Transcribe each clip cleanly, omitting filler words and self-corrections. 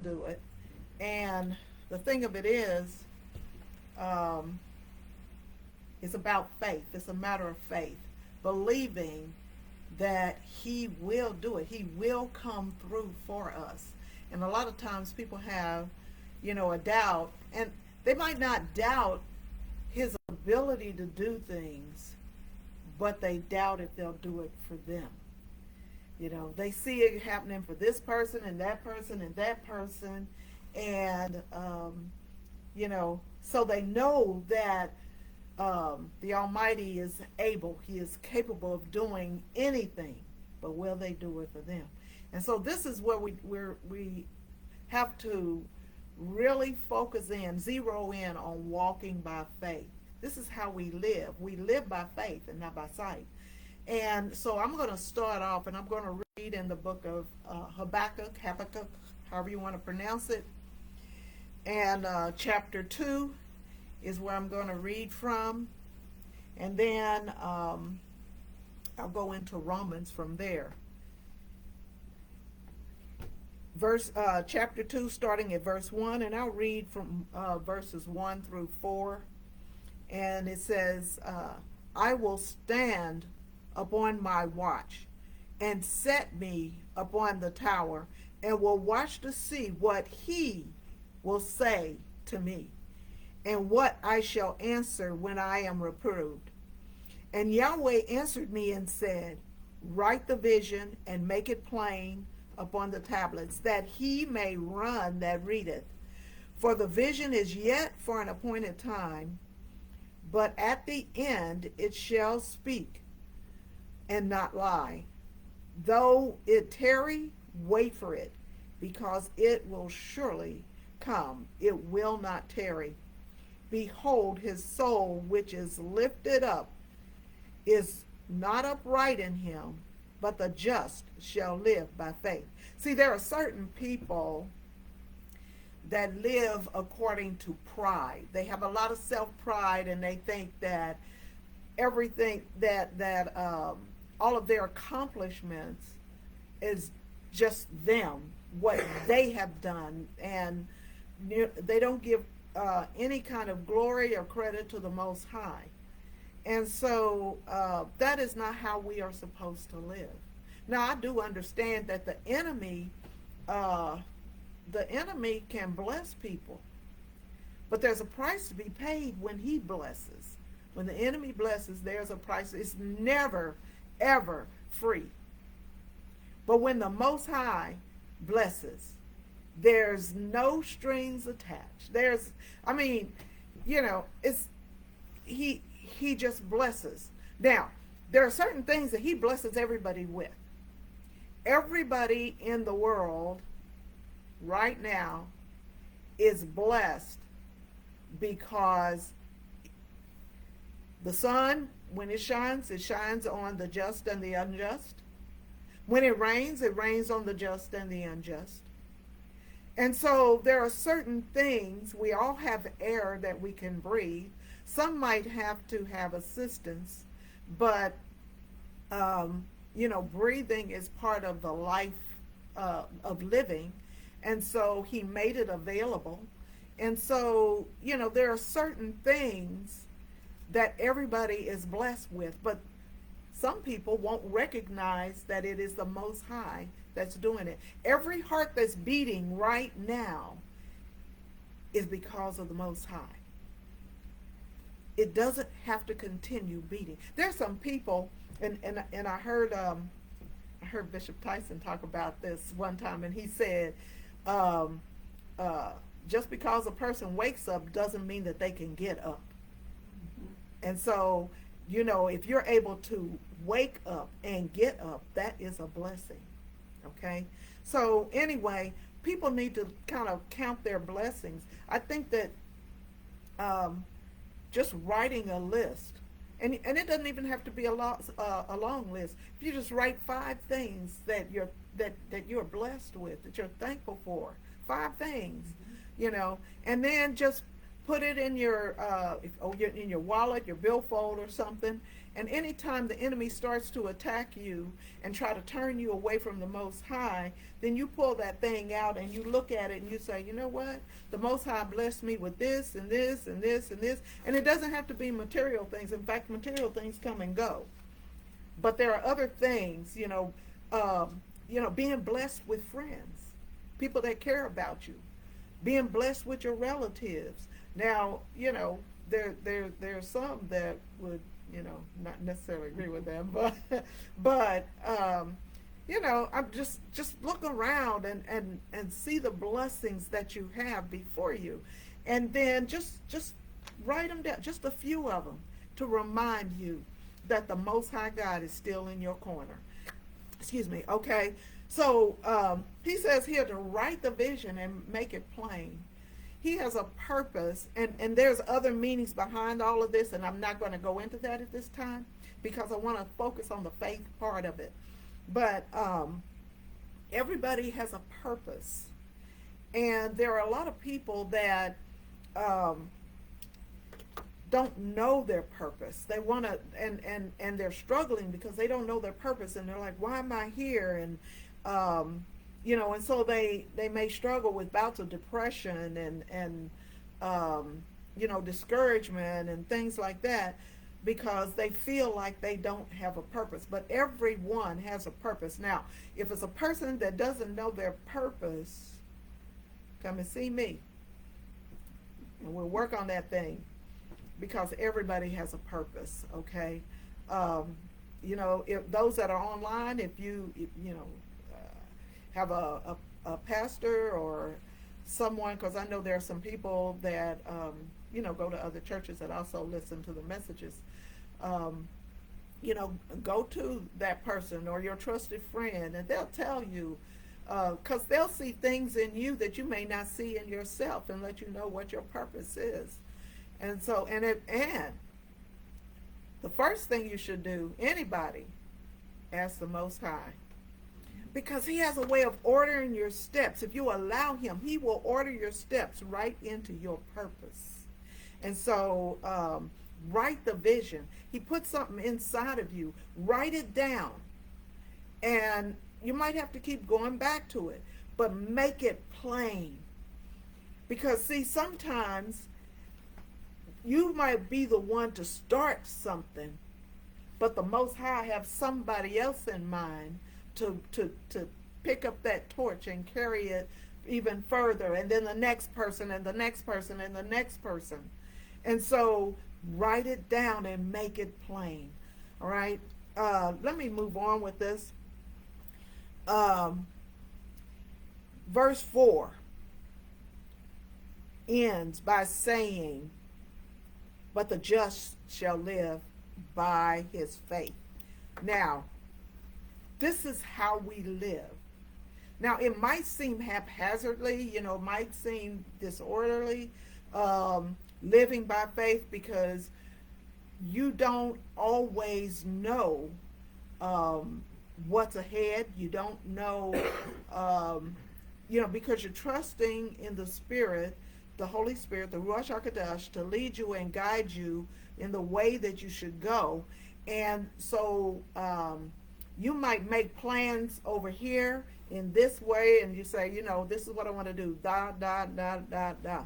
do it. And the thing of it is, um, it's about faith. It's a matter of faith, believing that he will do it. He will come through for us. And a lot of times people have, a doubt, and they might not doubt his ability to do things, but they doubt if they'll do it for them. They see it happening for this person and that person and that person, and so they know that the Almighty is able. He is capable of doing anything, but will they do it for them? And so this is where we have to really focus in, zero in on walking by faith. This is how we live. We live by faith and not by sight. And so I'm going to start off, and I'm going to read in the book of Habakkuk, however you want to pronounce it. And chapter 2 is where I'm going to read from. And then I'll go into Romans from there. Chapter 2, starting at verse 1, and I'll read from verses 1 through 4. And it says, I will stand upon my watch, and set me upon the tower, and will watch to see what he will say to me, and what I shall answer when I am reproved. And Yahweh answered me and said, write the vision and make it plain upon the tablets, that he may run that readeth. For the vision is yet for an appointed time, but at the end it shall speak and not lie. Though it tarry, wait for it, because it will surely come. It will not tarry. Behold, his soul which is lifted up is not upright in him, but the just shall live by faith. See, there are certain people that live according to pride. They have a lot of self-pride, and they think that everything that all of their accomplishments is just them, what they have done, and they don't give any kind of glory or credit to the Most High. And so that is not how we are supposed to live. Now, I do understand that the enemy can bless people, but there's a price to be paid when he blesses. When the enemy blesses, there's a price. It's never, ever free. But when the Most High blesses, there's no strings attached. It's he just blesses. Now, there are certain things that he blesses everybody with. Everybody in the world right now is blessed because the sun, when it shines on the just and the unjust. When it rains on the just and the unjust. And so there are certain things. We all have air that we can breathe. Some might have to have assistance, but breathing is part of the life of living, and so he made it available. And so there are certain things that everybody is blessed with, but some people won't recognize that it is the Most High that's doing it. Every heart that's beating right now is because of the Most High. It doesn't have to continue beating. There's some people, and I heard Bishop Tyson talk about this one time, and he said, just because a person wakes up doesn't mean that they can get up. And so, if you're able to wake up and get up, that is a blessing. Okay? So anyway, people need to kind of count their blessings. I think that just writing a list, and it doesn't even have to be a long list. If you just write 5 things that you're blessed with, that you're thankful for, 5 things, and then just Put it in in your wallet, your billfold or something. And anytime the enemy starts to attack you and try to turn you away from the Most High, then you pull that thing out and you look at it and you say, you know what? The Most High blessed me with this and this and this and this. And it doesn't have to be material things. In fact, material things come and go. But there are other things, being blessed with friends, people that care about you, being blessed with your relatives. Now, there are some that would, not necessarily agree with them, but I'm just look around and see the blessings that you have before you, and then just write them down, just a few of them, to remind you that the Most High God is still in your corner. Excuse me. Okay. So he says here to write the vision and make it plain. He has a purpose, and there's other meanings behind all of this, and I'm not going to go into that at this time because I want to focus on the faith part of it. But everybody has a purpose, and there are a lot of people that don't know their purpose. They want to, and they're struggling because they don't know their purpose, and they're like, why am I here? And and so they may struggle with bouts of depression and discouragement and things like that because they feel like they don't have a purpose. But everyone has a purpose. Now, if it's a person that doesn't know their purpose, come and see me, and we'll work on that thing, because everybody has a purpose. Okay. If those that are online, if you have a pastor or someone, because I know there are some people that go to other churches that also listen to the messages, go to that person or your trusted friend, and they'll tell you, because they'll see things in you that you may not see in yourself, and let you know what your purpose is. And so, and the first thing you should do, anybody, ask the Most High. Because he has a way of ordering your steps. If you allow him, he will order your steps right into your purpose. And so, write the vision. He put something inside of you. Write it down. And you might have to keep going back to it, but make it plain. Because, see, sometimes you might be the one to start something, but the Most High have somebody else in mind to pick up that torch and carry it even further, and then the next person and the next person and the next person. And so write it down and make it plain. All right. Let me move on with this. Verse 4 ends by saying, but the just shall live by his faith. Now, this is how we live. Now, it might seem haphazardly, it might seem disorderly, living by faith, because you don't always know what's ahead. You don't know, because you're trusting in the Spirit, the Holy Spirit, the Ruach HaKodesh, to lead you and guide you in the way that you should go. And so you might make plans over here in this way, and you say, this is what I want to do, da, da, da, da, da.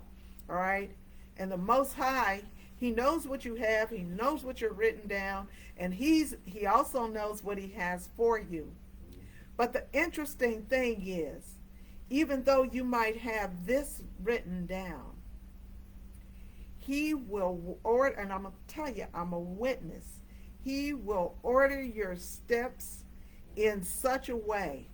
All right? And the Most High, he knows what you have, he knows what you're written down, and he also knows what he has for you. But the interesting thing is, even though you might have this written down, he will order, and I'm going to tell you, I'm a witness, he will order your steps in such a way,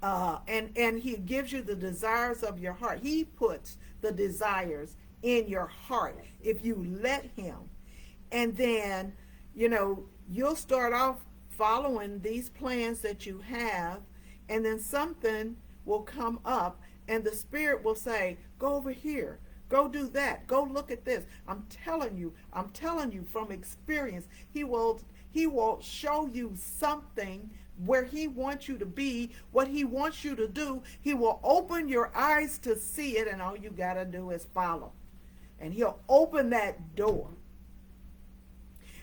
and he gives you the desires of your heart. He puts the desires in your heart if you let him. And then, you'll start off following these plans that you have, and then something will come up, and the Spirit will say, go over here, go do that, go look at this. I'm telling you from experience, he will show you something where he wants you to be, what he wants you to do. He will open your eyes to see it, and all you got to do is follow. and he'll open that door.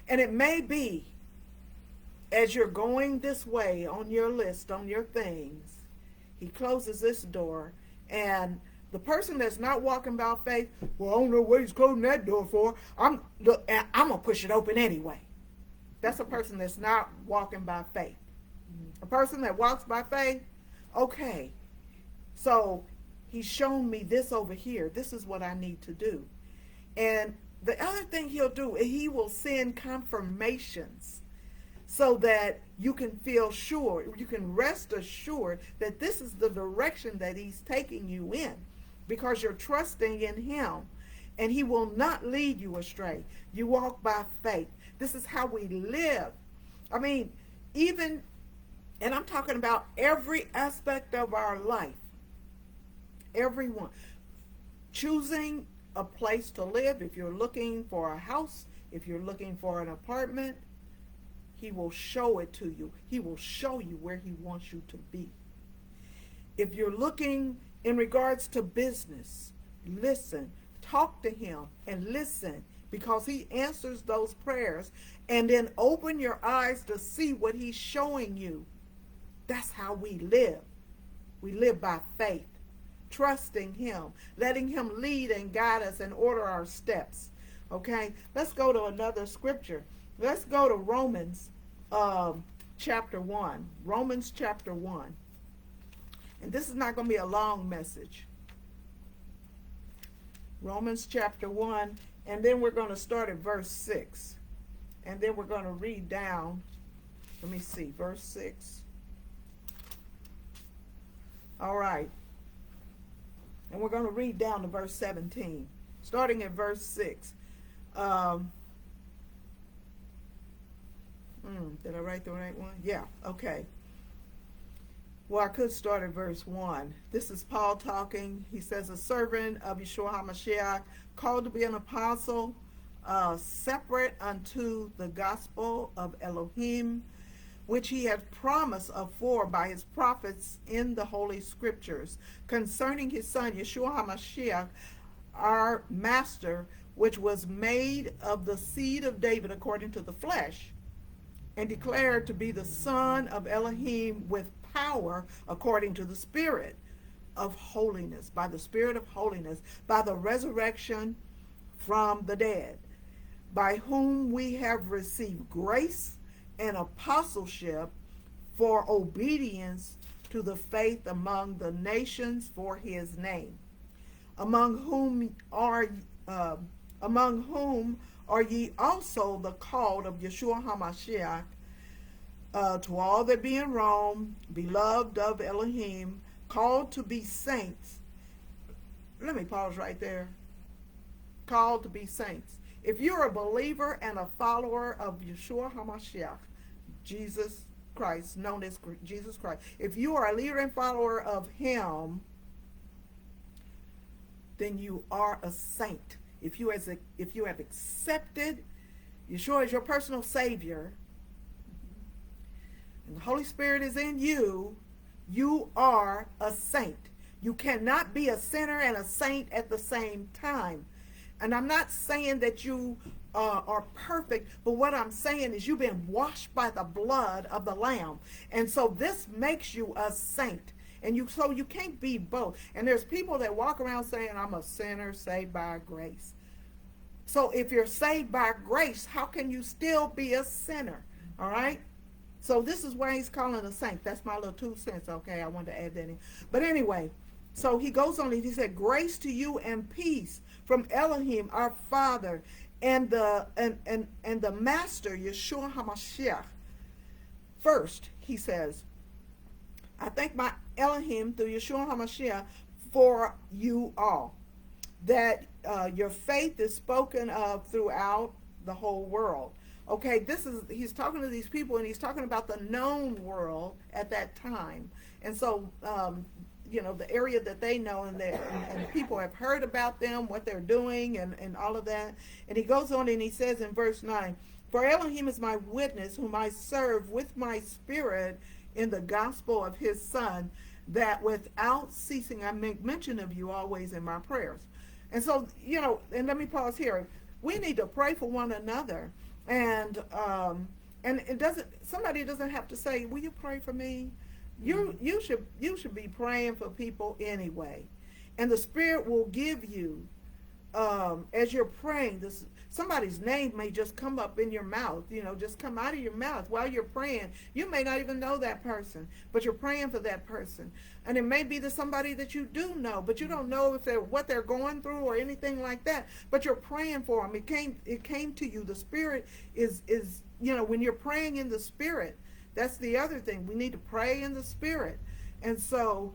And it may be, as you're going this way on your list, on your things, he closes this door, and the person that's not walking by faith, well, I don't know what he's closing that door for. I'm going to push it open anyway. That's a person that's not walking by faith. A person that walks by faith, okay, so he's shown me this over here. This is what I need to do. And the other thing he'll do, he will send confirmations so that you can feel sure, you can rest assured that this is the direction that he's taking you in, because you're trusting in him, and he will not lead you astray. You walk by faith. This is how we live. I mean, even, and I'm talking about every aspect of our life. Everyone. Choosing a place to live. If you're looking for a house, if you're looking for an apartment, he will show it to you. He will show you where he wants you to be. If you're looking in regards to business, listen, talk to him and listen, because he answers those prayers. And then open your eyes to see what he's showing you. That's how we live. We live by faith, trusting him, letting him lead and guide us and order our steps. Okay, let's go to another scripture. Let's go to Romans chapter 1. Romans chapter 1. And this is not going to be a long message. Romans chapter 1, and then we're going to start at verse 6. And then we're going to read down, let me see, verse 6. All right. And we're going to read down to verse 17, starting at verse 6. Did I write the right one? Yeah, okay. Well, I could start at verse 1. This is Paul talking. He says, a servant of Yahshua HaMashiach, called to be an apostle, separate unto the gospel of Elohim, which he had promised afore by his prophets in the Holy Scriptures, concerning his son, Yahshua HaMashiach, our master, which was made of the seed of David according to the flesh, and declared to be the Son of Elohim with power according to the Spirit of holiness, by the Spirit of holiness, by the resurrection from the dead, by whom we have received grace and apostleship for obedience to the faith among the nations for his name, among whom are ye also the called of Yahshua HaMashiach, to all that be in Rome, beloved of Elohim, called to be saints. Let me pause right there. Called to be saints. If you're a believer and a follower of Yahshua HaMashiach, Jesus Christ, known as Jesus Christ, if you are a leader and follower of him, then you are a saint. If you have accepted Yeshua as your personal Savior, and the Holy Spirit is in you, you are a saint. You cannot be a sinner and a saint at the same time. And I'm not saying that you are perfect, but what I'm saying is you've been washed by the blood of the Lamb. And so this makes you a saint. And so you can't be both. And there's people that walk around saying, I'm a sinner saved by grace. So if you're saved by grace, how can you still be a sinner? All right? So this is why he's calling a saint. That's my little 2 cents, okay? I wanted to add that in. But anyway, so he goes on, he said, grace to you and peace from Elohim, our Father, and the Master, Yahshua HaMashiach. First, he says, I thank my Elohim through Yahshua HaMashiach for you all, that your faith is spoken of throughout the whole world. Okay, he's talking to these people, and he's talking about the known world at that time. And so, the area that they know, and people have heard about them, what they're doing, and all of that. And he goes on and he says in verse 9, for Elohim is my witness, whom I serve with my spirit in the gospel of his Son, that without ceasing I make mention of you always in my prayers. And so, and let me pause here. We need to pray for one another. And it doesn't, somebody doesn't have to say, will you pray for me? You should be praying for people anyway. And the Spirit will give you, as you're praying, somebody's name may just come up in your mouth, just come out of your mouth while you're praying. You may not even know that person, but you're praying for that person. And it may be somebody that you do know, but you don't know what they're going through or anything like that, but you're praying for them. It came to you. The Spirit is when you're praying in the Spirit, that's the other thing. We need to pray in the Spirit. And so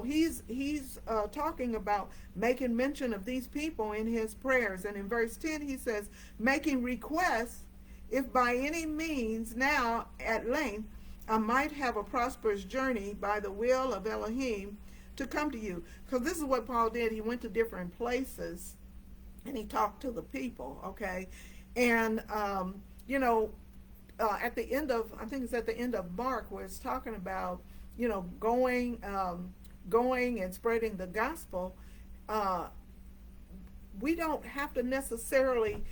he's talking about making mention of these people in his prayers. And in verse 10 he says, making requests, if by any means now at length I might have a prosperous journey by the will of Elohim to come to you. Because this is what Paul did. He went to different places and he talked to the people, okay? And at the end of, I think it's at the end of Mark, where it's talking about going and spreading the gospel. We don't have to necessarily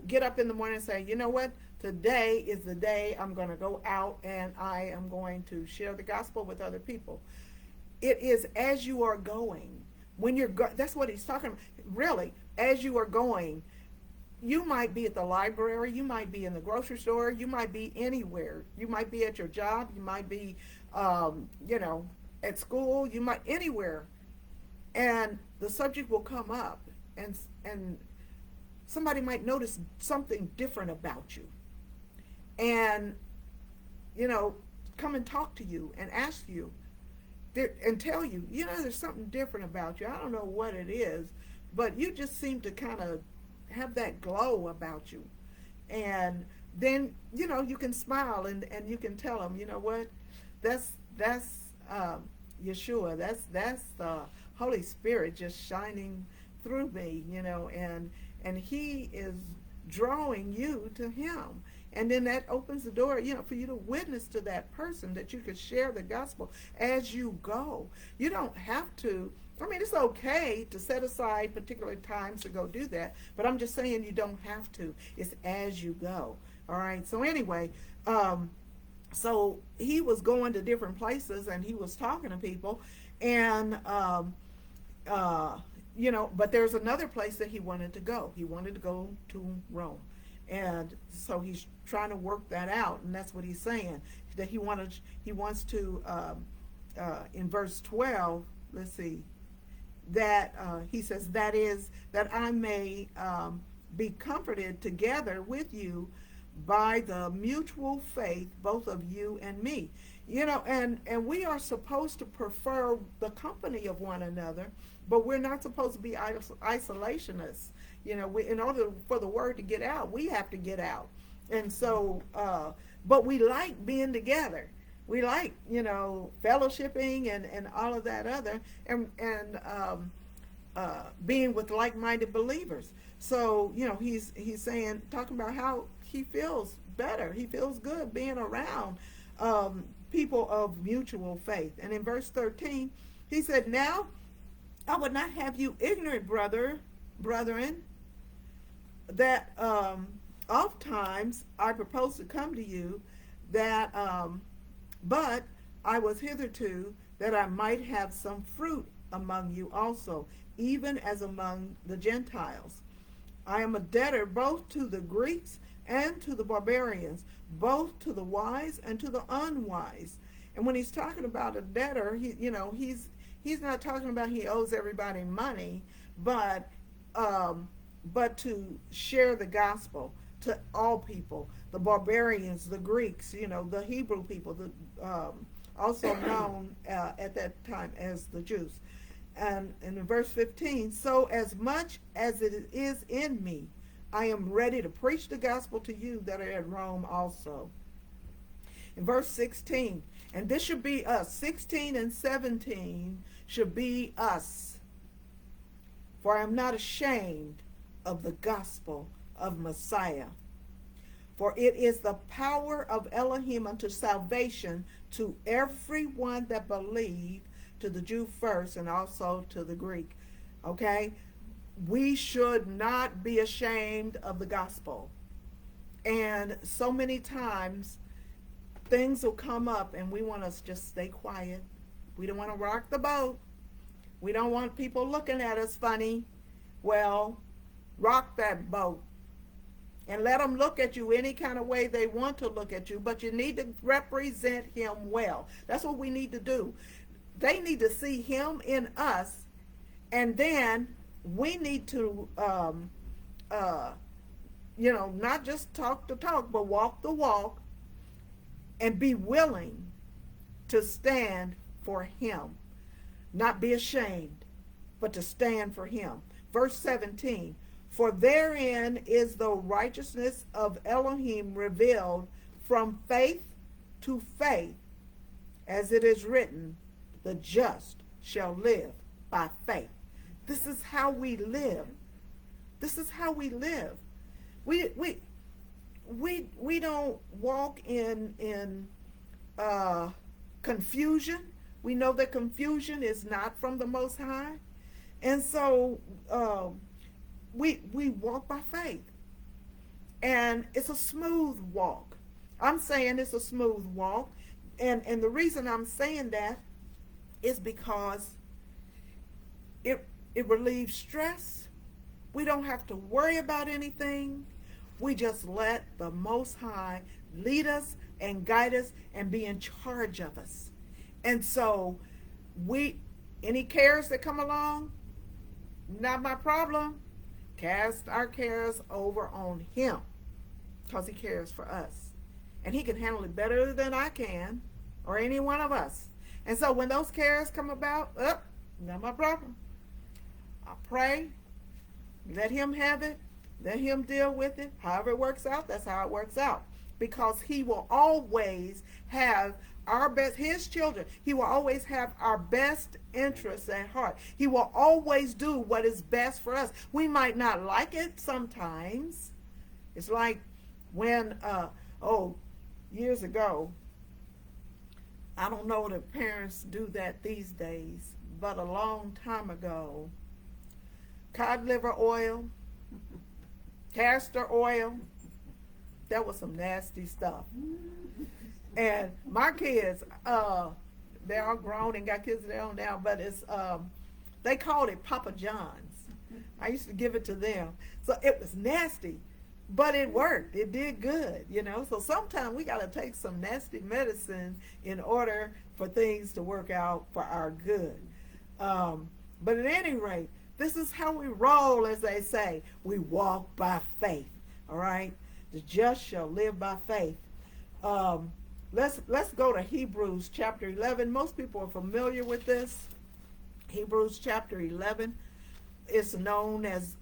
get up in the morning and say, you know what, today is the day I'm going to go out and I am going to share the gospel with other people. It is as you are going. When that's what he's talking about. Really, as you are going, you might be at the library, you might be in the grocery store, you might be anywhere. You might be at your job, you might be, at school, you might anywhere. And the subject will come up, and somebody might notice something different about you. And, come and talk to you and ask you and tell you, there's something different about you. I don't know what it is, but you just seem to kind of have that glow about you. And then you can smile and you can tell them, you know what, that's Yahshua, that's the Holy Spirit just shining through me, and he is drawing you to him. And then that opens the door, for you to witness to that person, that you could share the gospel as you go. You don't have to. It's okay to set aside particular times to go do that, but I'm just saying you don't have to. It's as you go. All right. So anyway, so he was going to different places and he was talking to people, and but there's another place that he wanted to go. He wanted to go to Rome. And so he's trying to work that out, and that's what he's saying, that he wants to in verse 12, let's see, that he says, that is, that I may be comforted together with you by the mutual faith, both of you and me. And we are supposed to prefer the company of one another, but we're not supposed to be isolationists. In order for the word to get out, we have to get out. And so, but we like being together. We like, fellowshipping and all of that other, and being with like-minded believers. So, he's saying, talking about how he feels better. He feels good being around people of mutual faith. And in verse 13, he said, now I would not have you ignorant, brethren, that oft times I propose to come to you, that but I was hitherto that I might have some fruit among you also, even as among the Gentiles. I am a debtor both to the Greeks and to the barbarians, both to the wise and to the unwise. And when he's talking about a debtor, he's not talking about he owes everybody money, but to share the gospel to all people, the barbarians, the Greeks, the Hebrew people, also known at that time as the Jews. And in verse 15, so as much as it is in me, I am ready to preach the gospel to you that are at Rome also. In verse 16, and this should be us, 16 and 17 should be us. For I am not ashamed of the gospel of Messiah. For it is the power of Elohim unto salvation to everyone that believe, to the Jew first and also to the Greek. Okay? we should not be ashamed of the gospel. And so many times things will come up and we want to just stay quiet. We don't want to rock the boat. We don't want people looking at us funny. Well, rock that boat and let them look at you any kind of way they want to look at you, but you need to represent him well. That's what we need to do. They need to see him in us, and then we need to not just talk the talk, but walk the walk and be willing to stand for him. Not be ashamed, but to stand for him. Verse 17, for therein is the righteousness of Elohim revealed from faith to faith, as it is written, the just shall live by faith. This is how we live. This is how we live. We don't walk in confusion. We know that confusion is not from the Most High. And so we walk by faith. And it's a smooth walk. I'm saying it's a smooth walk. And the reason I'm saying that is because it relieves stress. We don't have to worry about anything. We just let the Most High lead us and guide us and be in charge of us. And so any cares that come along, not my problem. Cast our cares over on him because he cares for us. And he can handle it better than I can or any one of us. And so when those cares come about, not my problem. I pray, let him have it, let him deal with it. However it works out, that's how it works out. Because he will always have our best, his children, he will always have our best interests at heart. He will always do what is best for us. We might not like it sometimes. It's like when, years ago, I don't know if parents do that these days, but a long time ago, cod liver oil, castor oil, that was some nasty stuff. And my kids, they're all grown and got kids of their own now, but it's they called it Papa John's. I used to give it to them. So it was nasty, but it worked. It did good, So sometimes we got to take some nasty medicine in order for things to work out for our good. But at any rate, this is how we roll, as they say. We walk by faith, all right? The just shall live by faith. Let's go to Hebrews chapter 11. Most people are familiar with this. Hebrews chapter 11 is known as,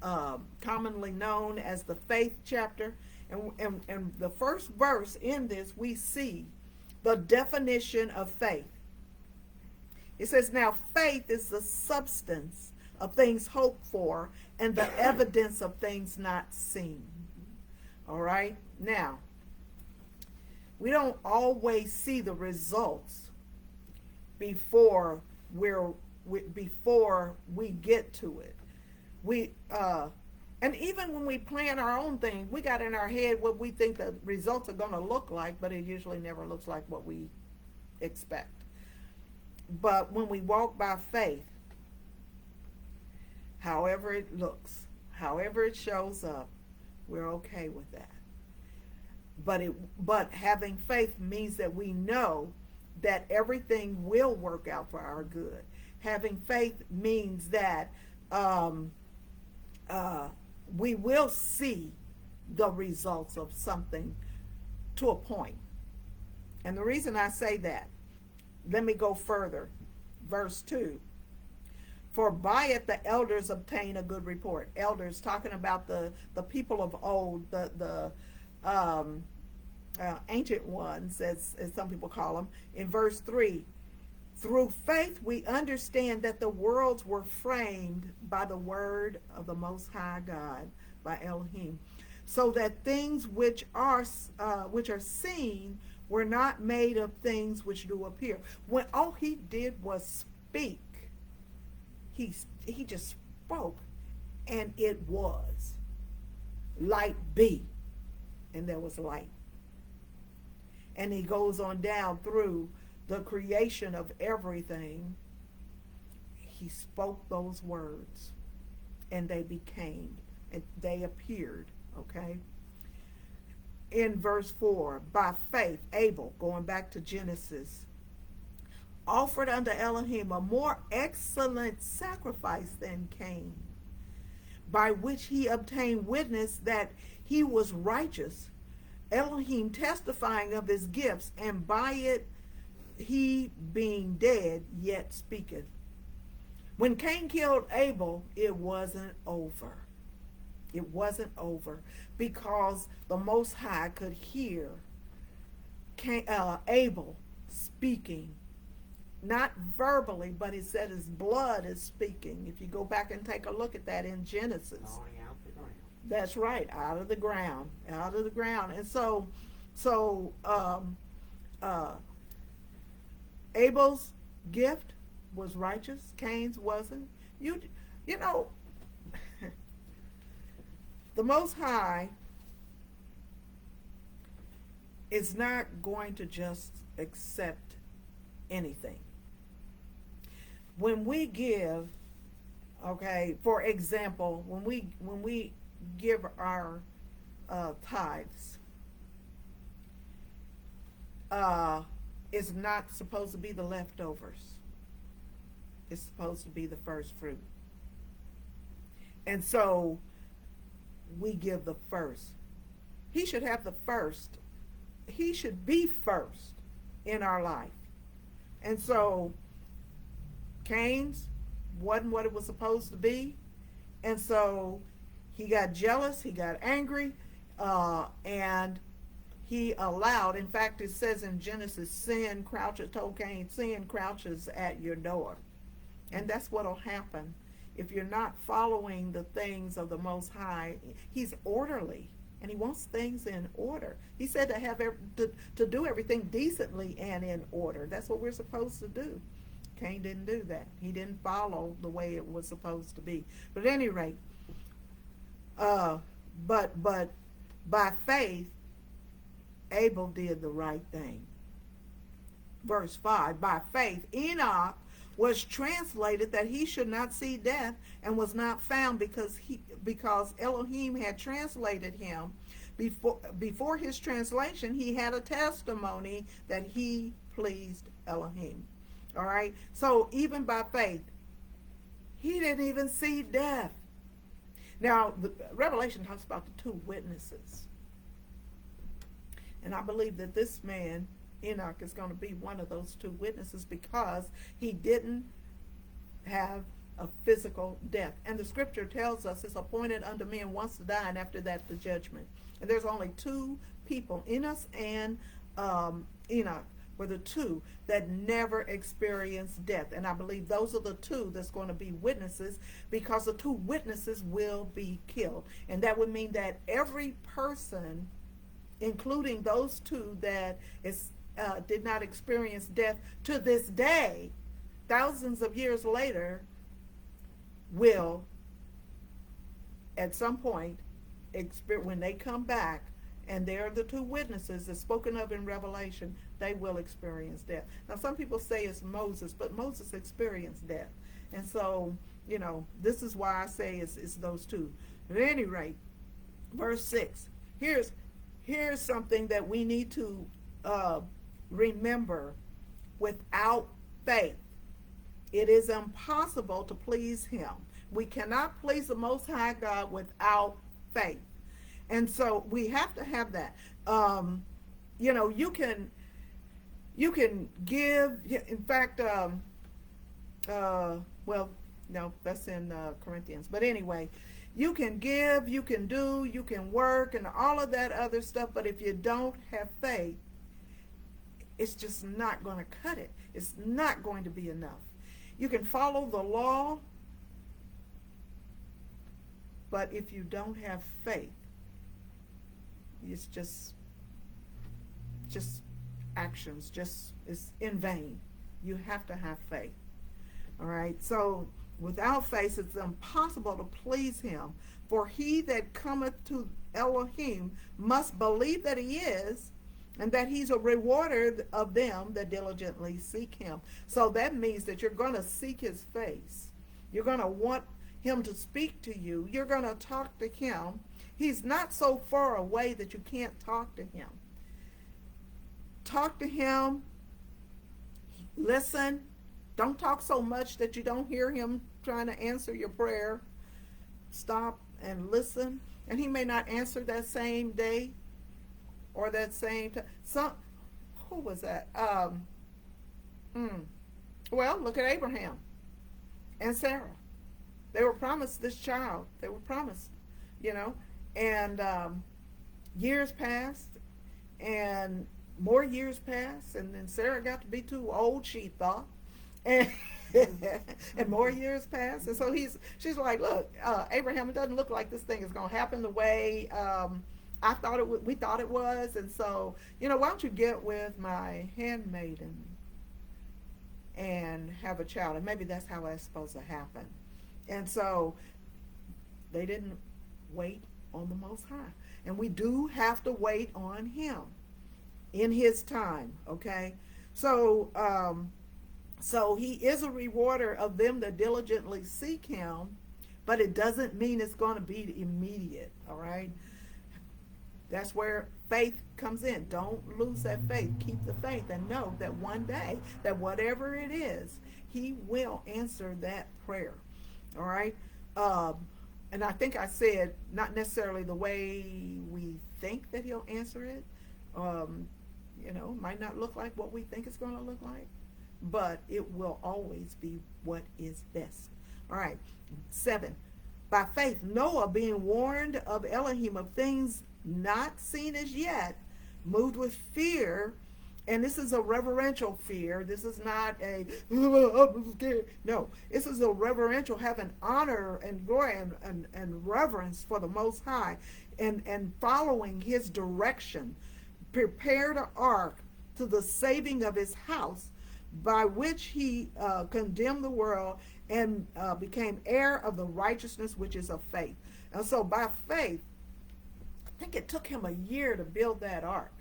commonly known as the faith chapter. And the first verse in this, we see the definition of faith. It says, now faith is the substance of things hoped for and the evidence of things not seen. All right? Now, we don't always see the results before we get to it. And even when we plan our own thing, we got in our head what we think the results are going to look like, but it usually never looks like what we expect. But when we walk by faith, however it looks, however it shows up, we're okay with that. But having faith means that we know that everything will work out for our good. Having faith means that we will see the results of something to a point. And the reason I say that, let me go further. Verse 2. For by it the elders obtain a good report. Elders, talking about the people of old, the ancient ones, as some people call them. In verse 3, through faith we understand that the worlds were framed by the word of the Most High God, by Elohim, so that things which are seen were not made of things which do appear. When all he did was speak, he just spoke, And it was. Light be. And there was light. And he goes on down through the creation of everything. He spoke those words, and they became, and they appeared, okay? In verse 4, by faith, Abel, going back to Genesis, offered unto Elohim a more excellent sacrifice than Cain, by which he obtained witness that he was righteous, Elohim testifying of his gifts, and by it he being dead yet speaketh. When Cain killed Abel, it wasn't over. It wasn't over, because the Most High could hear Abel speaking, not verbally, but he said his blood is speaking. If you go back and take a look at that in Genesis. Out the ground. That's right, out of the ground, out of the ground. And so Abel's gift was righteous, Cain's wasn't. You know, the Most High is not going to just accept anything. When we give, okay, for example, when we give our tithes, it's not supposed to be the leftovers. It's supposed to be the first fruit. And so we give the first. He should have the first. He should be first in our life. And so Cain's wasn't what it was supposed to be. And so he got jealous, he got angry, and he allowed, in fact, it says in Genesis, sin crouches, told Cain, sin crouches at your door. And that's what will happen if you're not following the things of the Most High. He's orderly, and he wants things in order. He said to have to do everything decently and in order. That's what we're supposed to do. Cain didn't do that. He didn't follow the way it was supposed to be. But at any rate, but by faith, Abel did the right thing. Verse 5, by faith, Enoch was translated that he should not see death, and was not found because Elohim had translated him. Before his translation, he had a testimony that he pleased Elohim. All right? So even by faith, he didn't even see death. Now, the Revelation talks about the two witnesses. And I believe that this man, Enoch, is going to be one of those two witnesses, because he didn't have a physical death. And the scripture tells us it's appointed unto men once to die, and after that the judgment. And there's only two people, Enos and Enoch, were the two that never experienced death. And I believe those are the two that's going to be witnesses, because the two witnesses will be killed. And that would mean that every person, including those two that did not experience death to this day, thousands of years later, will at some point, when they come back, and they're the two witnesses that's spoken of in Revelation, they will experience death. Now, some people say it's Moses, but Moses experienced death. And so, this is why I say it's those two. At any rate, verse 6, here's something that we need to remember. Without faith, it is impossible to please him. We cannot please the Most High God without faith. And so we have to have that. You can give. In fact, well, no, that's in Corinthians. But anyway, you can give, you can do, you can work, and all of that other stuff. But if you don't have faith, it's just not going to cut it. It's not going to be enough. You can follow the law, but if you don't have faith, it's just actions, it's in vain. You have to have faith. All right. So Without faith it's impossible to please him. For he that cometh to Elohim must believe that he is, and that he's a rewarder of them that diligently seek him. So that means that you're going to seek his face. You're going to want him to speak to you. You're going to talk to him. He's not so far away that you can't talk to him. Talk to him. Listen. Don't talk so much that you don't hear him trying to answer your prayer. Stop and listen. And he may not answer that same day or that same time. Who was that? Well, look at Abraham and Sarah. They were promised this child. They were promised, and years passed and more years passed, and then Sarah got to be too old, she thought. And and more years passed, and so she's like, look, Abraham, it doesn't look like this thing is going to happen the way we thought it was, and so why don't you get with my handmaiden and have a child, and maybe that's how that's supposed to happen. And so they didn't wait on the Most High, and we do have to wait on him in his time. Okay, so he is a rewarder of them that diligently seek him, but it doesn't mean it's going to be immediate, all right? That's where faith comes in. Don't lose that faith. Keep the faith and know that one day, that whatever it is, he will answer that prayer, all right? And I think I said not necessarily the way we think that he'll answer it. Might not look like what we think it's going to look like, but it will always be what is best. All right. 7. By faith, Noah, being warned of Elohim of things not seen as yet, moved with fear, and this is a reverential fear. This is not a, I'm scared. No, this is a reverential, having honor and glory and reverence for the Most High, and following his direction, prepared an ark to the saving of his house, by which he condemned the world and became heir of the righteousness which is of faith. And so by faith, I think it took him a year to build that ark.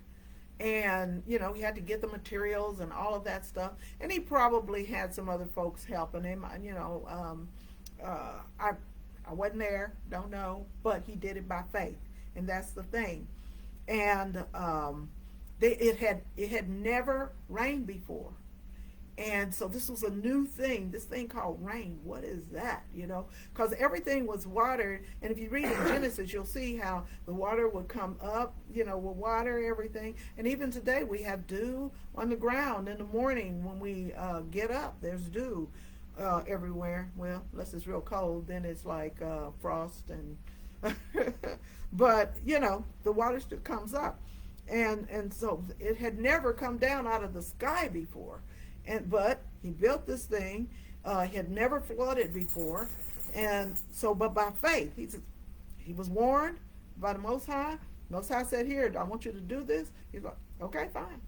And, he had to get the materials and all of that stuff. And he probably had some other folks helping him. I wasn't there, don't know, but he did it by faith. And that's the thing. And it had never rained before. And so this was a new thing, this thing called rain. What is that? Because everything was watered. And if you read in Genesis, you'll see how the water would come up, will water everything. And even today we have dew on the ground in the morning when we get up. There's dew everywhere. Well, unless it's real cold, then it's like frost. And but, the water still comes up. And so it had never come down out of the sky before. But he built this thing. He had never flooded before. And so, but by faith, he was warned by the Most High. Most High said, here, I want you to do this. He's like, okay, fine.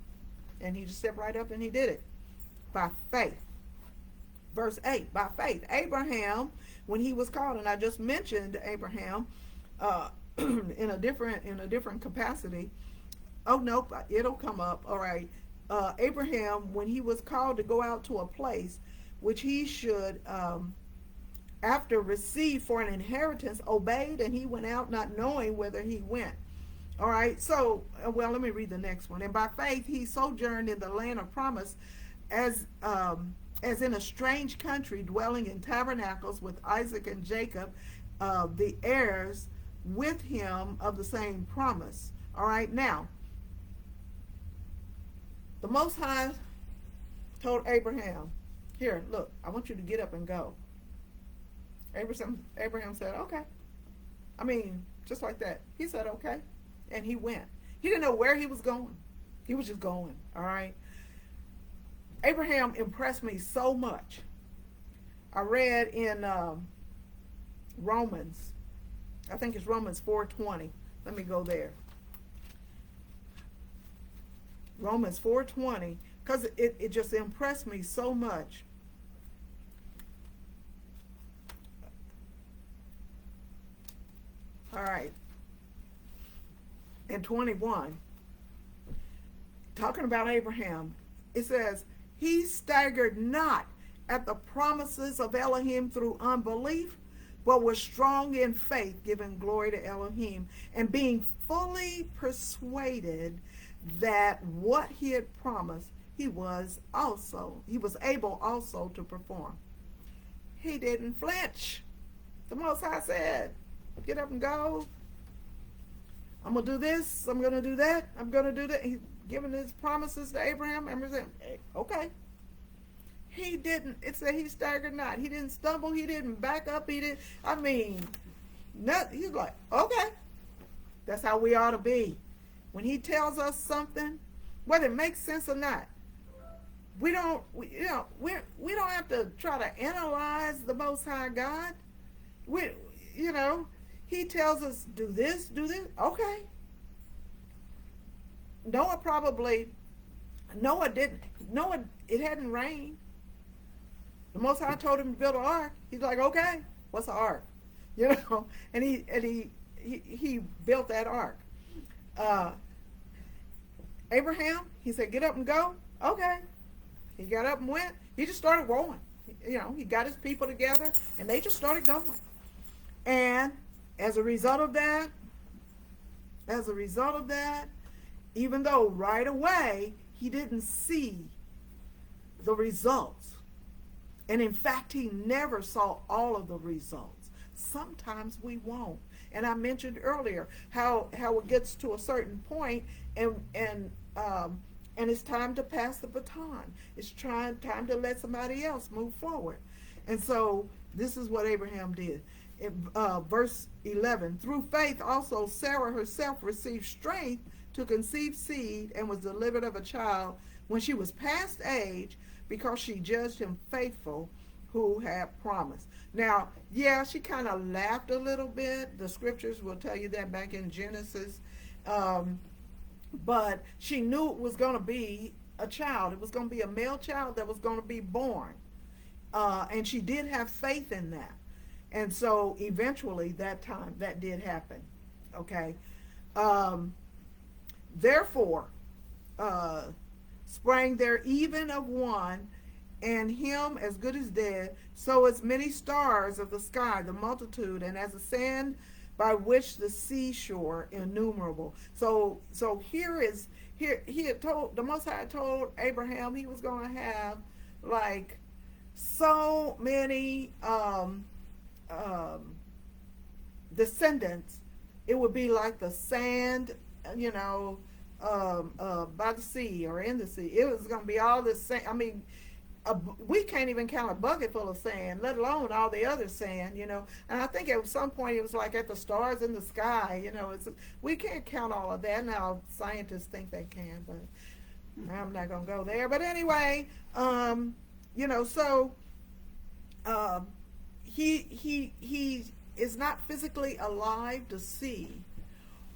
And he just stepped right up and he did it. By faith. Verse 8, by faith, Abraham, when he was called, and I just mentioned Abraham in a different capacity. Oh, nope, it'll come up. All right. Abraham, when he was called to go out to a place which he should, after receive for an inheritance, obeyed, and he went out not knowing whither he went. All right, so, let me read the next one. And by faith he sojourned in the land of promise, as in a strange country, dwelling in tabernacles with Isaac and Jacob, the heirs with him of the same promise. All right, now, the Most High told Abraham, here, look, I want you to get up and go. Abraham said, okay. I mean, just like that. He said, okay. And he went. He didn't know where he was going. He was just going, all right? Abraham impressed me so much. I read in Romans, I think it's Romans 4:20. Let me go there. Romans 4:20, because it just impressed me so much. All right. In 21, talking about Abraham, it says, he staggered not at the promises of Elohim through unbelief, but was strong in faith, giving glory to Elohim, and being fully persuaded that what he had promised, he was able also to perform. He didn't flinch. The Most High said, get up and go. I'm going to do this. I'm going to do that. I'm going to do that. He's giving his promises to Abraham. And said, hey, okay. He didn't, it said he staggered not. He didn't stumble. He didn't back up. He's like, okay. That's how we ought to be. When he tells us something, whether it makes sense or not, we don't have to try to analyze the Most High God. He tells us, do this, okay. It hadn't rained. The Most High told him to build an ark. He's like, okay, what's an ark? And he built that ark. Abraham, he said, get up and go. Okay. He got up and went. He just started going. He got his people together, and they just started going. And as a result of that, even though right away he didn't see the results, and in fact he never saw all of the results. Sometimes we won't. And I mentioned earlier how it gets to a certain point, and it's time to pass the baton. It's time to let somebody else move forward. And so this is what Abraham did. Verse 11, through faith also Sarah herself received strength to conceive seed and was delivered of a child when she was past age, because she judged him faithful who had promised. Now, yeah, she kind of laughed a little bit. The scriptures will tell you that back in Genesis. But she knew it was going to be a child. It was going to be a male child that was going to be born. And she did have faith in that. And so eventually that did happen. Okay. Therefore, sprang there even of one, and him as good as dead, so as many stars of the sky, the multitude, and as the sand by which the seashore innumerable. So here he had told, the Most High told Abraham he was going to have like so many descendants. It would be like the sand, by the sea or in the sea. It was going to be all this sand. I mean, we can't even count a bucket full of sand, let alone all the other sand, And I think at some point it was like at the stars in the sky, we can't count all of that. Now scientists think they can, but I'm not going to go there. But anyway, he is not physically alive to see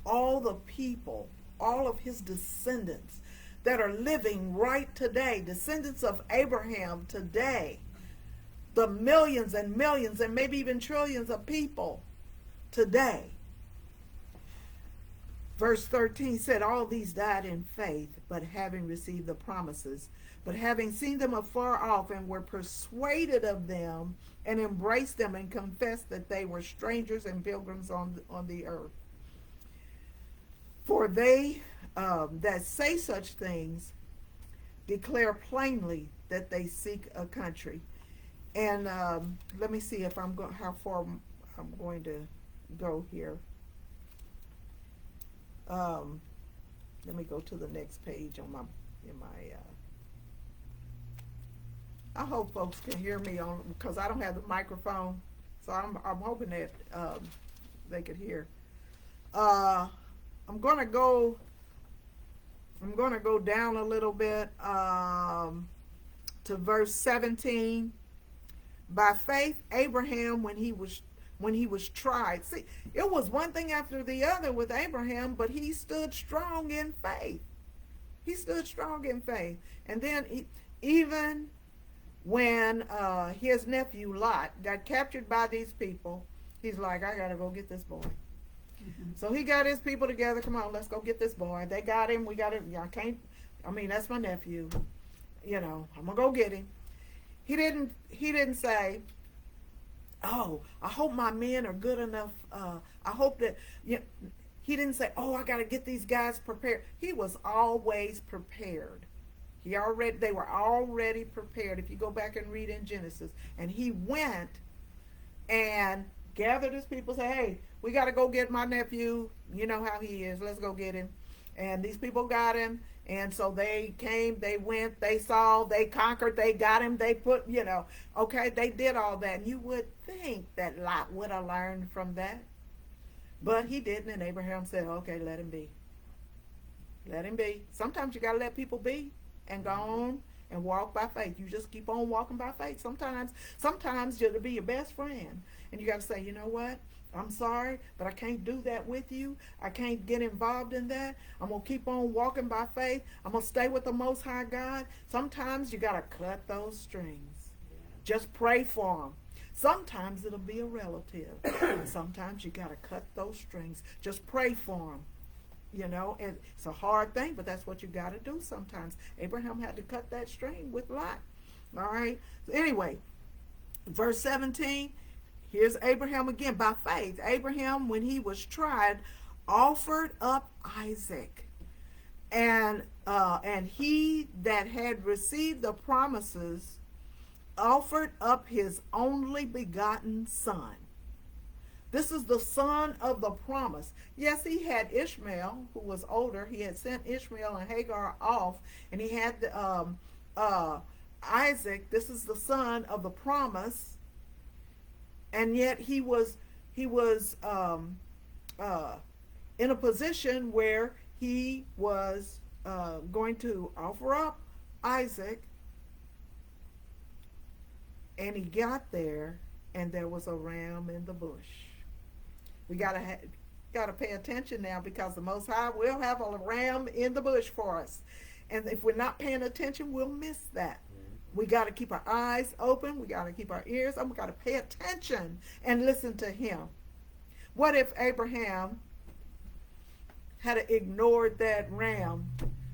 all the people, all of his descendants that are living right today, descendants of Abraham today, the millions and millions and maybe even trillions of people today. Verse 13 said, all these died in faith, but having received the promises, but having seen them afar off, and were persuaded of them, and embraced them, and confessed that they were strangers and pilgrims on the earth. For they that say such things declare plainly that they seek a country. And let me see if how far I'm going to go here. Let me go to the next page on in my. I hope folks can hear me because I don't have the microphone, so I'm hoping that they could hear. I'm gonna go down a little bit to verse 17. By faith, Abraham, when he was tried. See, it was one thing after the other with Abraham, but he stood strong in faith. He stood strong in faith. And then even when his nephew Lot got captured by these people, he's like, I got to go get this boy. So he got his people together. Come on, let's go get this boy. They got him. We got him. That's my nephew. I'm gonna go get him. He didn't say, oh, I hope my men are good enough. I hope that, he didn't say, oh, I got to get these guys prepared. He was always prepared. They were already prepared. If you go back and read in Genesis, and he went and gathered his people, say, hey, we got to go get my nephew. You know how he is. Let's go get him. And these people got him. And so they came, they went, they saw, they conquered, they got him, they put, okay, they did all that. And you would think that Lot would have learned from that. But he didn't, and Abraham said, okay, let him be. Let him be. Sometimes you got to let people be and go on and walk by faith. You just keep on walking by faith. Sometimes you'll be your best friend. And you got to say, you know what? I'm sorry, but I can't do that with you. I can't get involved in that. I'm going to keep on walking by faith. I'm going to stay with the Most High God. Sometimes you got to cut those strings. Just pray for them. Sometimes it'll be a relative. Sometimes you got to cut those strings. Just pray for them. And it's a hard thing, but that's what you got to do sometimes. Abraham had to cut that string with Lot. All right. So anyway, verse 17. Here's Abraham again. By faith, Abraham, when he was tried, offered up Isaac. And he that had received the promises offered up his only begotten son. This is the son of the promise. Yes, he had Ishmael, who was older. He had sent Ishmael and Hagar off, and he had Isaac. This is the son of the promise. And yet he was in a position where he was going to offer up Isaac, and he got there, and there was a ram in the bush. We gotta pay attention now, because the Most High will have a ram in the bush for us, and if we're not paying attention, we'll miss that. We got to keep our eyes open. We got to keep our ears open. We got to pay attention and listen to him. What if Abraham had ignored that ram?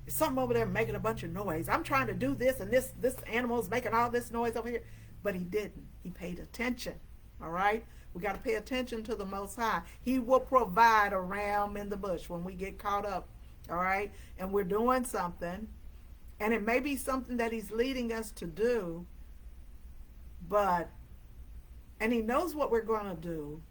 Something over there making a bunch of noise. I'm trying to do this, and this animal is making all this noise over here. But he didn't. He paid attention. All right? We got to pay attention to the Most High. He will provide a ram in the bush when we get caught up. All right? And we're doing something. And it may be something that he's leading us to do, and he knows what we're going to do,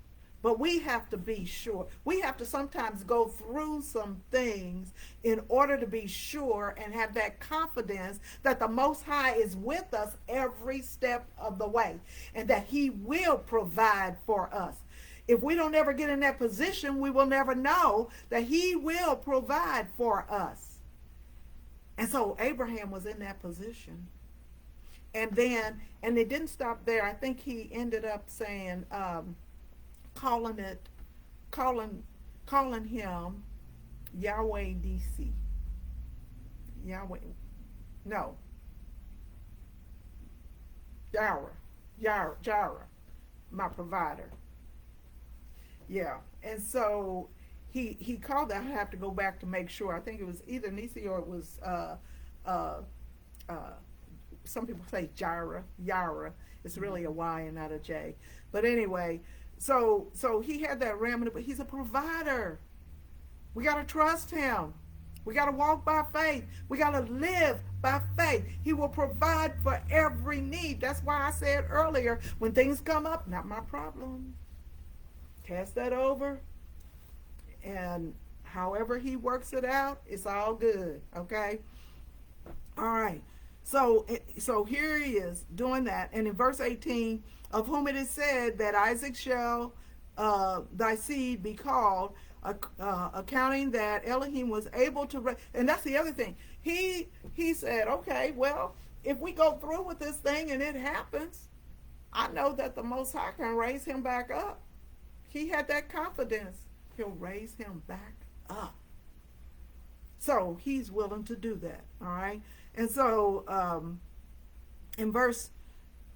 but we have to be sure. We have to sometimes go through some things in order to be sure and have that confidence that the Most High is with us every step of the way, and that he will provide for us. If we don't ever get in that position, we will never know that he will provide for us. And so Abraham was in that position. And it didn't stop there. I think he ended up saying, calling him Yahweh DC. Yahweh. No. Jireh, my provider. Yeah. And so he called that. I have to go back to make sure. I think it was either Nisi or it was some people say Jireh. It's really a Y and not a J. But anyway, so he had that ram, but he's a provider. We got to trust him. We got to walk by faith. We got to live by faith. He will provide for every need. That's why I said earlier, when things come up, not my problem. Cast that over. And however he works it out, it's all good. Okay? All right. So here he is doing that. And in verse 18, of whom it is said that Isaac shall thy seed be called, accounting that Elohim was able to and that's the other thing. He said, okay, well, if we go through with this thing and it happens, I know that the Most High can raise him back up. He had that confidence. He'll raise him back up. So he's willing to do that. All right. And so in verse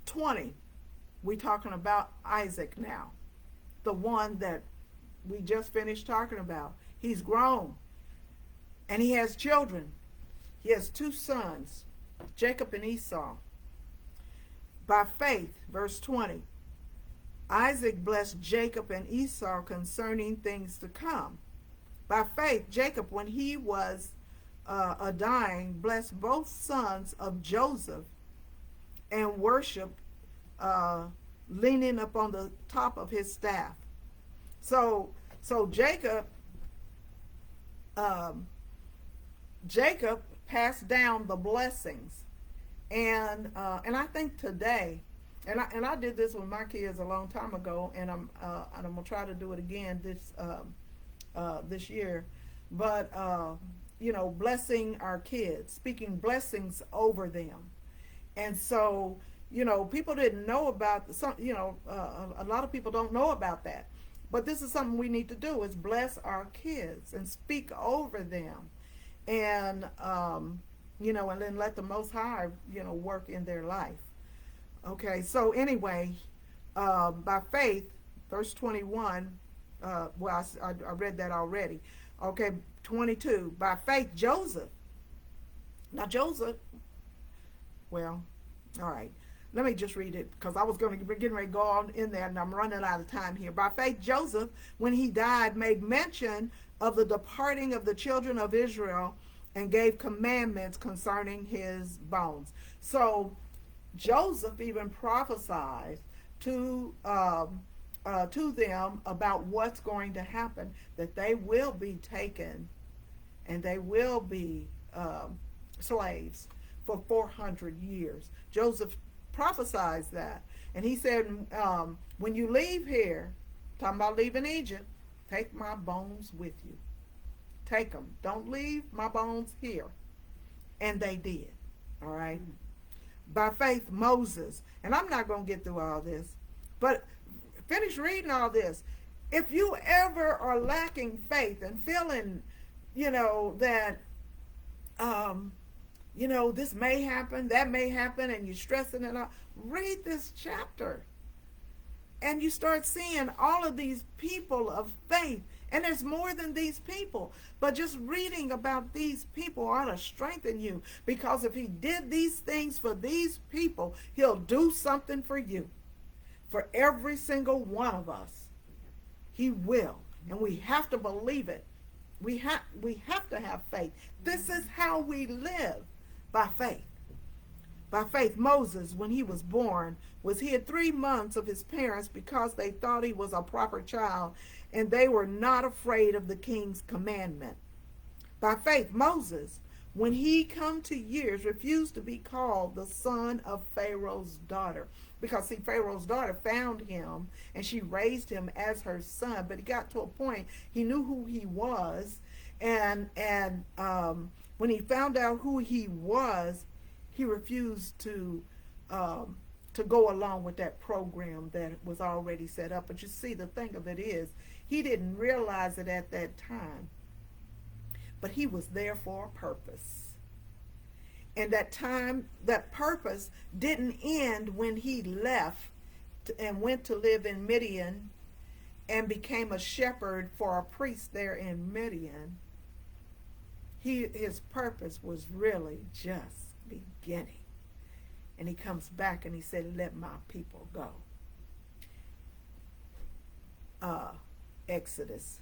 20, we're talking about Isaac now, the one that we just finished talking about. He's grown and he has children. He has two sons, Jacob and Esau. By faith, verse 20, Isaac blessed Jacob and Esau concerning things to come. By faith, Jacob, when he was dying, blessed both sons of Joseph and worshiped, leaning upon the top of his staff. So Jacob passed down the blessings, and I think today, and I did this with my kids a long time ago, and I'm gonna try to do it again this year, but blessing our kids, speaking blessings over them. And so people didn't know about some, a lot of people don't know about that, but this is something we need to do, is bless our kids and speak over them, and and then let the Most High work in their life. Okay, so anyway, by faith, verse 21, I read that already. Okay, 22, by faith Joseph. Now Joseph, well, all right, let me just read it, because I was going to be getting ready to go on in there, and I'm running out of time here. By faith Joseph, when he died, made mention of the departing of the children of Israel, and gave commandments concerning his bones. So Joseph even prophesied to them about what's going to happen, that they will be taken and they will be slaves for 400 years. Joseph prophesied that, and he said, when you leave here, talking about leaving Egypt, take my bones with you. Take them. Don't leave my bones here. And they did. All right. By faith, Moses, and I'm not going to get through all this, but finish reading all this. If you ever are lacking faith and feeling, that, this may happen, that may happen, and you're stressing it out, read this chapter. And you start seeing all of these people of faith. And there's more than these people. But just reading about these people ought to strengthen you. Because if he did these things for these people, he'll do something for you. For every single one of us. He will. And we have to believe it. We have to have faith. This is how we live, by faith. By faith, Moses, when he was born, was hid 3 months of his parents because they thought he was a proper child, and they were not afraid of the king's commandment. By faith, Moses, when he come to years, refused to be called the son of Pharaoh's daughter. Because, see, Pharaoh's daughter found him, and she raised him as her son. But he got to a point, he knew who he was, and when he found out who he was, he refused to go along with that program that was already set up. But you see, the thing of it is, he didn't realize it at that time. But he was there for a purpose. And that time, that purpose didn't end when he left and went to live in Midian and became a shepherd for a priest there in Midian. His purpose was really just beginning. And he comes back and he said, let my people go. Exodus.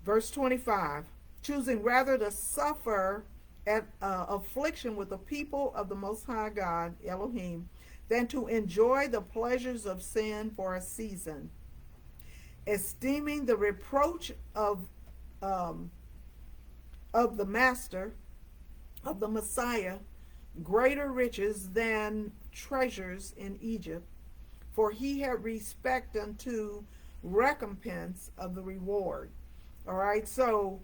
Verse 25, choosing rather to suffer affliction with the people of the Most High God, Elohim, than to enjoy the pleasures of sin for a season, esteeming the reproach of the Master, of the Messiah, greater riches than treasures in Egypt, for he had respect unto recompense of the reward. All right, so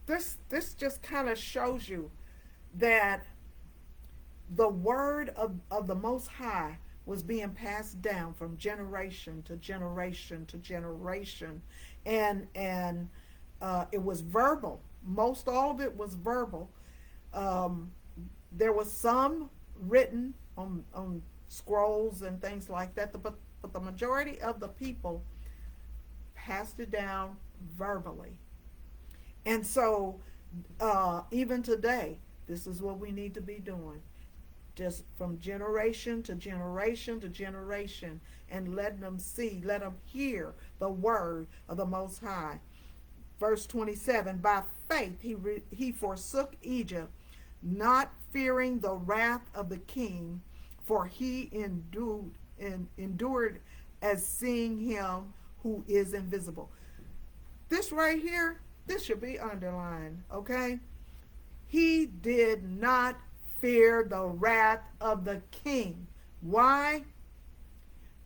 this just kind of shows you that the word of the Most High was being passed down from generation to generation to generation, and it was verbal. Most all of it was verbal. There was some written on scrolls and things like that. But the majority of the people passed it down verbally. And so, even today, this is what we need to be doing. Just from generation to generation to generation, and letting them see, let them hear the word of the Most High. Verse 27, by faith he forsook Egypt, not fearing the wrath of the king, for he endured as seeing him who is invisible. This right here, this should be underlined, okay? He did not fear the wrath of the king. Why?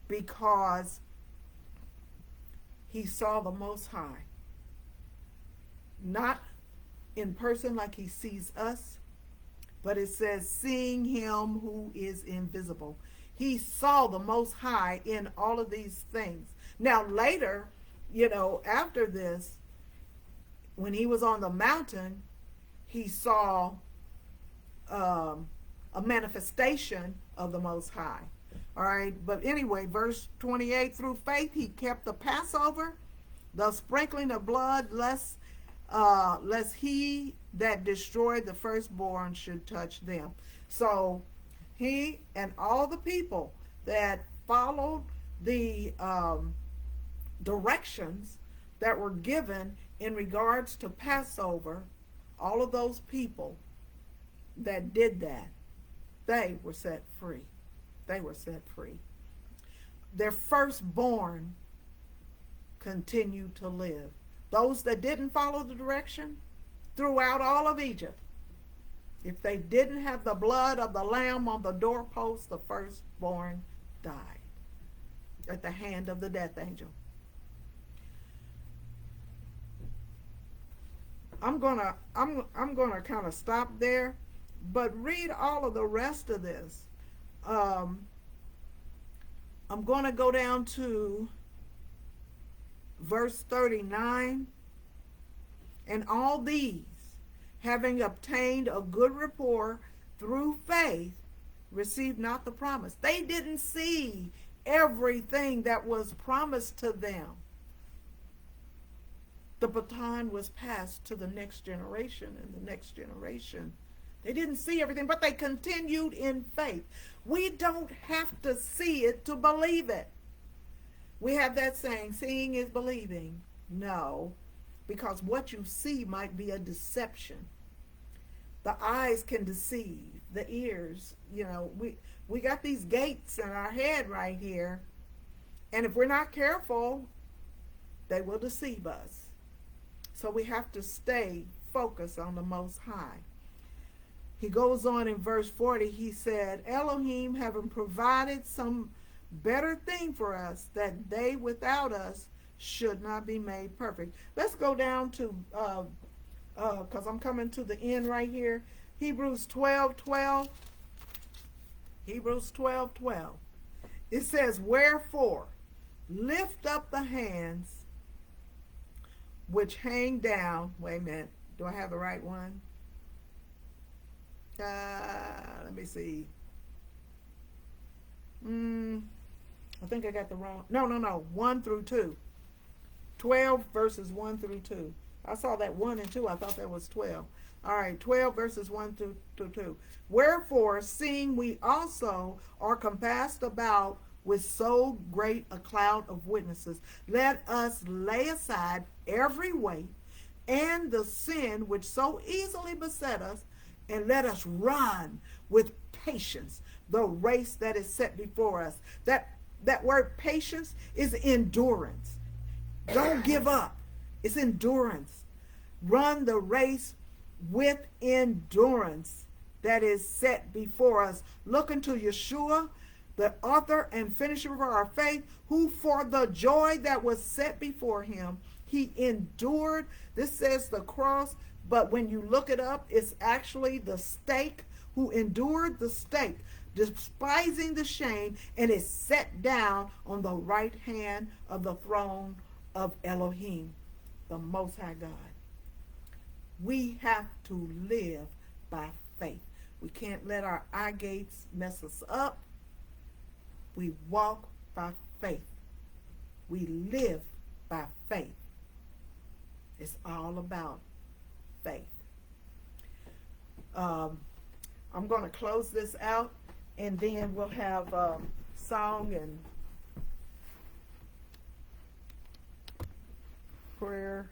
Because he saw the Most High. Not in person like he sees us, but it says seeing him who is invisible. He saw the Most High in all of these things. Now later, after this, when he was on the mountain, he saw a manifestation of the Most High. All right, but anyway, verse 28, through faith he kept the Passover, the sprinkling of blood, lest he that destroyed the firstborn should touch them. So he and all the people that followed the directions that were given in regards to Passover, all of those people that did that, they were set free. They were set free. Their firstborn continued to live. Those that didn't follow the direction throughout all of Egypt, if they didn't have the blood of the lamb on the doorpost, the firstborn died at the hand of the death angel. I'm gonna kind of stop there, but read all of the rest of this. I'm going to go down to verse 39. And all these, having obtained a good rapport through faith, received not the promise. They didn't see everything that was promised to them. The baton was passed to the next generation and the next generation. They didn't see everything, but they continued in faith. We don't have to see it to believe it. We have that saying, seeing is believing. No, because what you see might be a deception. The eyes can deceive, the ears, we got these gates in our head right here, and if we're not careful, they will deceive us. So we have to stay focused on the Most High. He goes on in verse 40, he said, Elohim having provided some better thing for us, that they without us should not be made perfect. Let's go down to, because I'm coming to the end right here, Hebrews 12:12. Hebrews 12:12. It says, wherefore, lift up the hands which hang down. Wait a minute. Do I have the right one? Let me see. I think I got the wrong. No. 1 through 2. 12 verses 1 through 2. I saw that 1 and 2. I thought that was 12. All right, 12 verses 1 through 2. Wherefore, seeing we also are compassed about with so great a cloud of witnesses, let us lay aside every weight and the sin which so easily beset us, and let us run with patience the race that is set before us. That word patience is endurance. Don't give up. It's endurance. Run the race with endurance that is set before us. Look unto Yahshua, the author and finisher of our faith, who for the joy that was set before him, he endured. This says the cross, but when you look it up, it's actually the stake, who endured the stake, despising the shame, and is set down on the right hand of the throne of Elohim, the Most High God. We have to live by faith. We can't let our eye gates mess us up. We walk by faith. We live by faith. It's all about faith. I'm going to close this out, and then we'll have song and prayer.